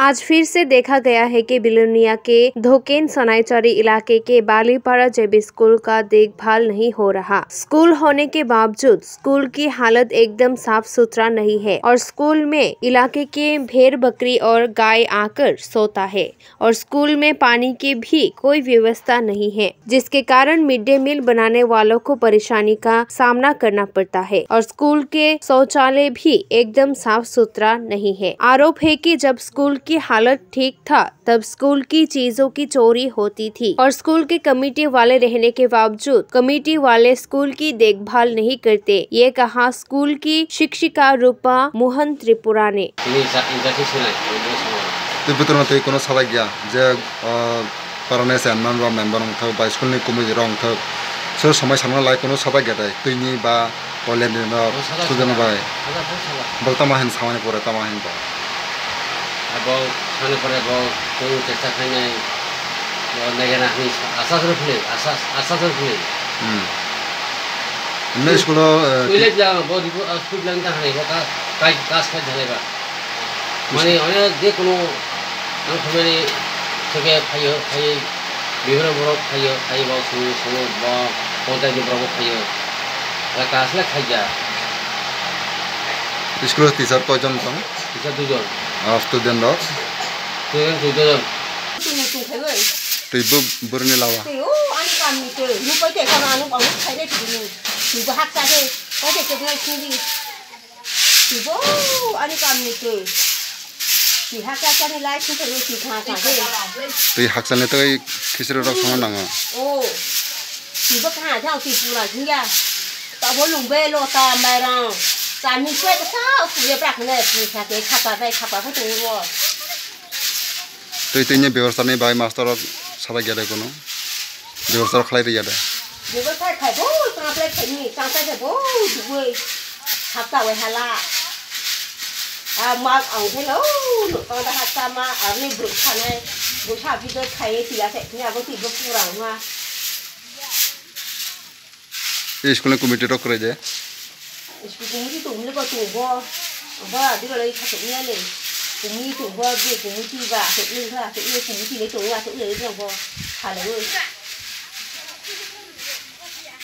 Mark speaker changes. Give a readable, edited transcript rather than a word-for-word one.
Speaker 1: आज फिर से देखा गया है कि बिलोनिया के धोकेन सोनाईचौरी इलाके के बालीपाड़ा जेबी स्कूल का देखभाल नहीं हो रहा। स्कूल होने के बावजूद स्कूल की हालत एकदम साफ सुथरा नहीं है और स्कूल में इलाके के भेड़ बकरी और गाय आकर सोता है और स्कूल में पानी की भी कोई व्यवस्था नहीं है, जिसके कारण मिड डे मील बनाने वालों को परेशानी का सामना करना पड़ता है और स्कूल के शौचालय भी एकदम साफ सुथरा नहीं है। आरोप है कि जब स्कूल की हालत ठीक था तब स्कूल की चीजों की चोरी होती थी और स्कूल के कमेटी वाले रहने के बावजूद कमेटी वाले स्कूल की देखभाल नहीं करते, ये कहा स्कूल की शिक्षिका रूपा मोहन त्रिपुरा ने।
Speaker 2: Abang sana pada abang tu cerita kanya negara ni asas rupli asas rupli.
Speaker 3: Ini sekolah.
Speaker 2: Sekolah jangan bawa di sekolah jangan dah ni, bawa kai kas kai dah ni ba. Mani orang dia kono, orang kami ni sebagai payah bihara borok payah bawa semua bawa kontak di borok payah. Kalau kas lah kaya.
Speaker 3: Sekolah teacher kau jam tang?
Speaker 2: Teacher tu jam.
Speaker 3: Student dok?
Speaker 2: Student tu jam.
Speaker 3: Ibu berni lawa.
Speaker 4: Ani kami tu, lu pergi ke mana? Lu bawa saya tu ni. Lu bahak saja. Kau cakap dengan sini. Ibu, ani kami tu. Si hak saja ni lain tu terus si hak saja.
Speaker 3: Tu hak saja tu kisah orang sama nanga.
Speaker 4: Oh, ibu kan ada si pula juga. Tak boleh belo tak merang. Kami cuci tu sao, dia berak ni, dia cakap apa tu orang.
Speaker 3: Tu ini ବ୍ୟବସ୍ଥା नहीं भाई master और सारा क्या देखो ना व्यवस्था खाली रही जाता है
Speaker 4: व्यवस्था खाई बो कहाँ पे खाई नहीं कहाँ पे बो दुबई खाता हुआ हाला मार आंखे लो कहाँ dah खाता मार अभी बुक खाने बुशा भी तो खाई तिला से ni abang tiba kurang mah
Speaker 3: ये स्कूल में कमेटी रख रहे हैं
Speaker 4: स्कूल कमेटी तुम लोग को तुम बो अब दिख रहा है खाते नहीं ले cũng như tụi vợ việc cũng như chị bà tụi lưng ra tụi yêu cũng như chị lấy tụi ra tụi lấy được vợ, thà là ơi.